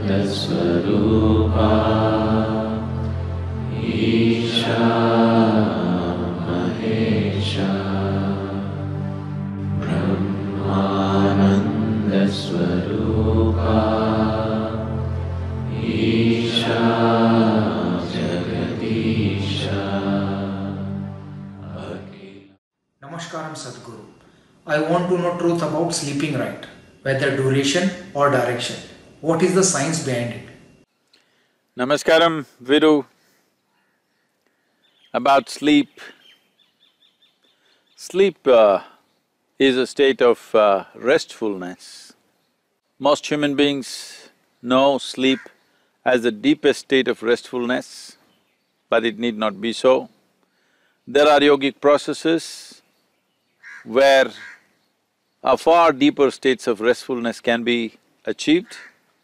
Swarupa Isha Mahesha Brahmananda Swarupa Isha Jagadisha. Namaskaram Sadhguru. I want to know truth about sleeping right, whether duration or direction. What is the science behind it? Namaskaram, Viru. About sleep. Sleep is a state of restfulness. Most human beings know sleep as the deepest state of restfulness, but it need not be so. There are yogic processes where a far deeper states of restfulness can be achieved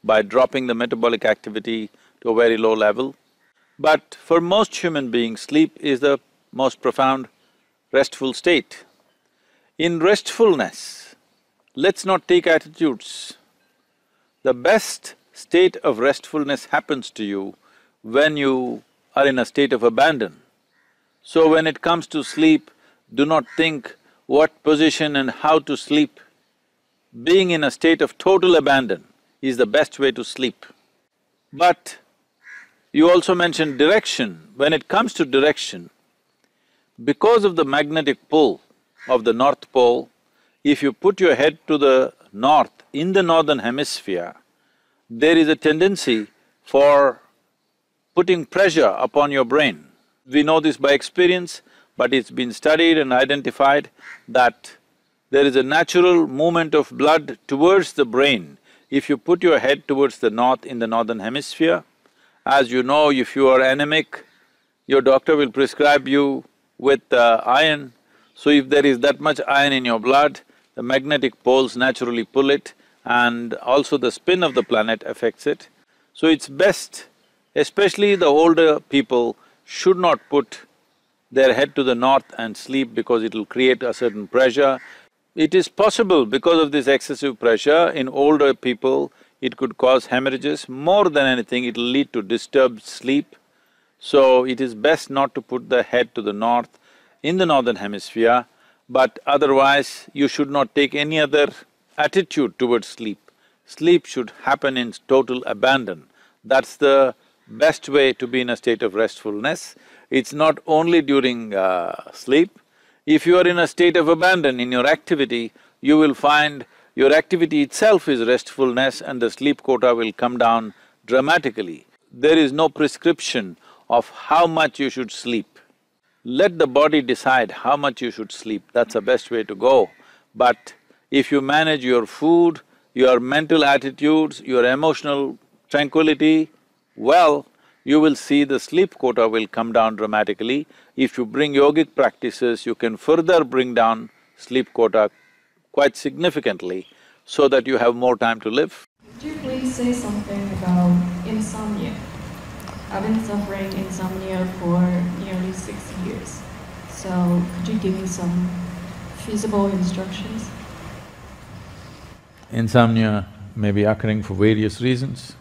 by dropping the metabolic activity to a very low level. But for most human beings, sleep is the most profound restful state. In restfulness, let's not take attitudes. The best state of restfulness happens to you when you are in a state of abandon. So when it comes to sleep, do not think what position and how to sleep. Being in a state of total abandon is the best way to sleep. But you also mentioned direction. When it comes to direction, because of the magnetic pull of the North Pole, if you put your head to the north in the northern hemisphere, there is a tendency for putting pressure upon your brain. We know this by experience, but it's been studied and identified that there is a natural movement of blood towards the brain if you put your head towards the north in the northern hemisphere. As you know, if you are anemic, your doctor will prescribe you with iron. So if there is that much iron in your blood, the magnetic poles naturally pull it, and also the spin of the planet affects it. So it's best, especially the older people, should not put their head to the north and sleep because it will create a certain pressure. It is possible because of this excessive pressure in older people, it could cause hemorrhages. More than anything, it will lead to disturbed sleep. So it is best not to put the head to the north in the northern hemisphere, but otherwise you should not take any other attitude towards sleep. Sleep should happen in total abandon. That's the best way to be in a state of restfulness. It's not only during sleep. If you are in a state of abandon in your activity, you will find your activity itself is restfulness and the sleep quota will come down dramatically. There is no prescription of how much you should sleep. Let the body decide how much you should sleep, that's the best way to go. But if you manage your food, your mental attitudes, your emotional tranquility well, you will see the sleep quota will come down dramatically. If you bring yogic practices, you can further bring down sleep quota quite significantly so that you have more time to live. Could you please say something about insomnia? I've been suffering insomnia for nearly 6 years. So could you give me some feasible instructions? Insomnia may be occurring for various reasons.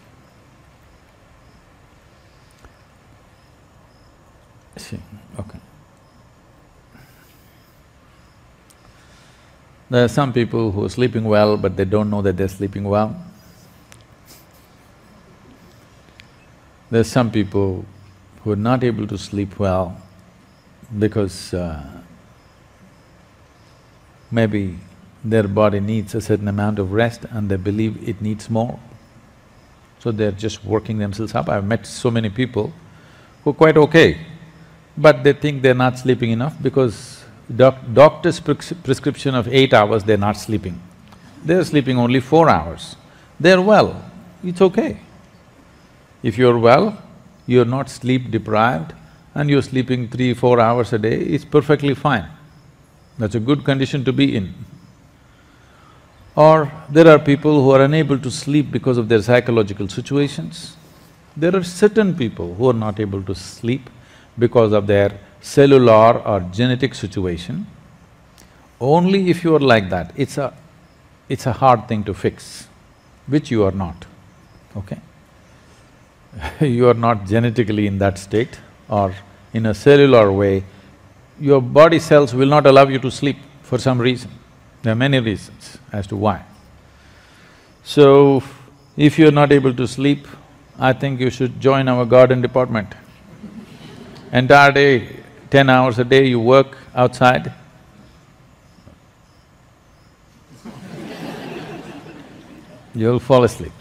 See, okay. There are some people who are sleeping well, but they don't know that they're sleeping well. There are some people who are not able to sleep well because maybe their body needs a certain amount of rest and they believe it needs more. So they're just working themselves up. I've met so many people who are quite okay, but they think they're not sleeping enough because doctor's prescription of 8 hours, they're not sleeping. They're sleeping only 4 hours. They're well, it's okay. If you're well, you're not sleep deprived and you're sleeping 3–4 hours a day, it's perfectly fine. That's a good condition to be in. Or there are people who are unable to sleep because of their psychological situations. There are certain people who are not able to sleep because of their cellular or genetic situation. Only if you are like that, it's a hard thing to fix, which you are not, okay? you are not genetically in that state, or in a cellular way, your body cells will not allow you to sleep for some reason. There are many reasons as to why. So, if you're not able to sleep, I think you should join our garden department. Entire day, 10 hours a day you work outside. You'll fall asleep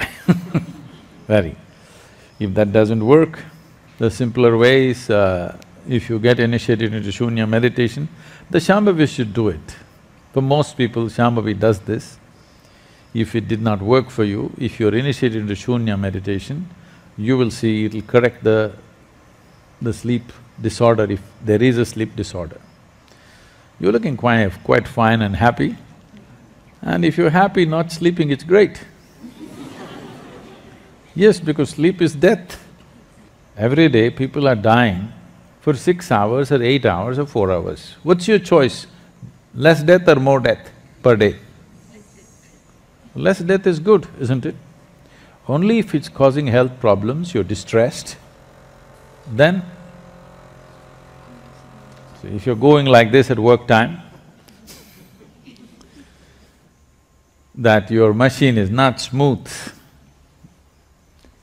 very. If that doesn't work, the simpler way is, if you get initiated into Shunya meditation, the Shambhavi should do it. For most people, Shambhavi does this. If it did not work for you, if you're initiated into Shunya meditation, you will see it'll correct the sleep disorder if there is a sleep disorder. You're looking quite fine and happy, and if you're happy not sleeping, it's great. Yes, because sleep is death. Every day people are dying for 6 hours or 8 hours or 4 hours. What's your choice? Less death or more death per day? Less death is good, isn't it? Only if it's causing health problems, you're distressed, then… So if you're going like this at work time, that your machine is not smooth,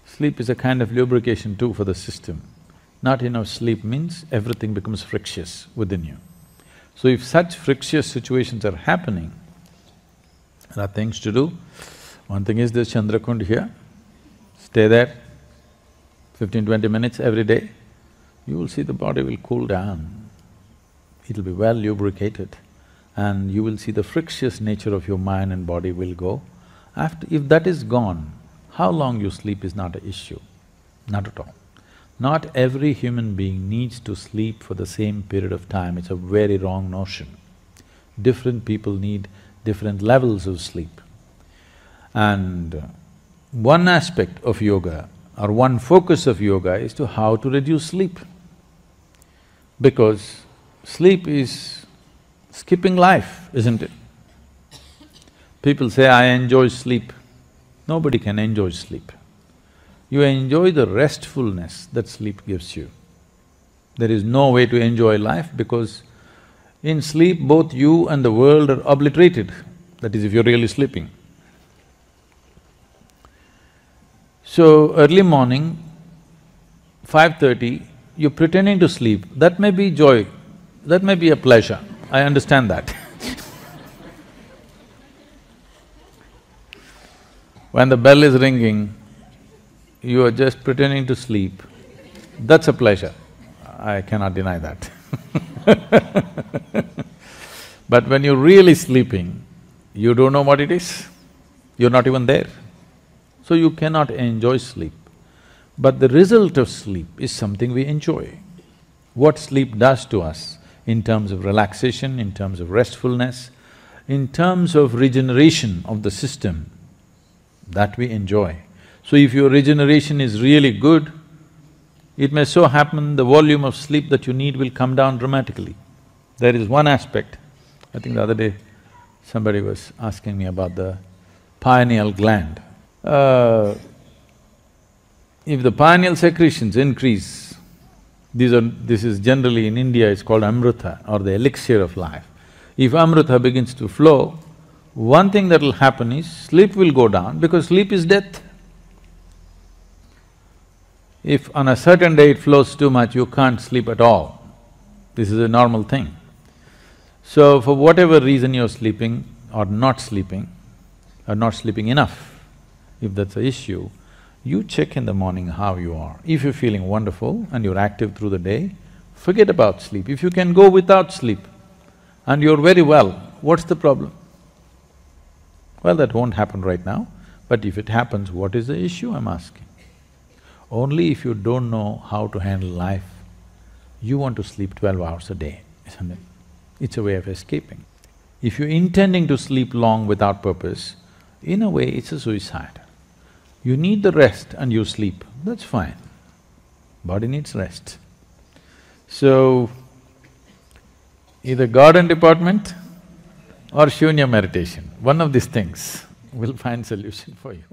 sleep is a kind of lubrication too for the system. Not enough sleep means everything becomes frictious within you. So if such frictious situations are happening, there are things to do. One thing is this Chandrakund here, stay there 15–20 minutes every day, you will see the body will cool down. It'll be well lubricated, and you will see the frictious nature of your mind and body will go. If that is gone, how long you sleep is not an issue, not at all. Not every human being needs to sleep for the same period of time, it's a very wrong notion. Different people need different levels of sleep. And one aspect of yoga or one focus of yoga is to how to reduce sleep. Because sleep is skipping life, isn't it? People say, I enjoy sleep. Nobody can enjoy sleep. You enjoy the restfulness that sleep gives you. There is no way to enjoy life because in sleep both you and the world are obliterated, that is if you're really sleeping. So early morning, 5:30, you're pretending to sleep, that may be joy, that may be a pleasure, I understand that. When the bell is ringing, you are just pretending to sleep, that's a pleasure, I cannot deny that. But when you're really sleeping, you don't know what it is, you're not even there. So you cannot enjoy sleep. But the result of sleep is something we enjoy. What sleep does to us in terms of relaxation, in terms of restfulness, in terms of regeneration of the system, that we enjoy. So if your regeneration is really good, it may so happen the volume of sleep that you need will come down dramatically. There is one aspect, I think the other day somebody was asking me about the pineal gland. If the pineal secretions increase, this is generally in India, it's called amrita or the elixir of life. If amrita begins to flow, one thing that will happen is sleep will go down because sleep is death. If on a certain day it flows too much, you can't sleep at all. This is a normal thing. So for whatever reason you're sleeping or not sleeping enough, if that's an issue, you check in the morning how you are. If you're feeling wonderful and you're active through the day, forget about sleep. If you can go without sleep and you're very well, what's the problem? Well, that won't happen right now, but if it happens, what is the issue, I'm asking? Only if you don't know how to handle life, you want to sleep 12 hours a day, isn't it? It's a way of escaping. If you're intending to sleep long without purpose, in a way it's a suicide. You need the rest and you sleep, that's fine. Body needs rest. So, either garden department or shunya meditation, one of these things will find solution for you.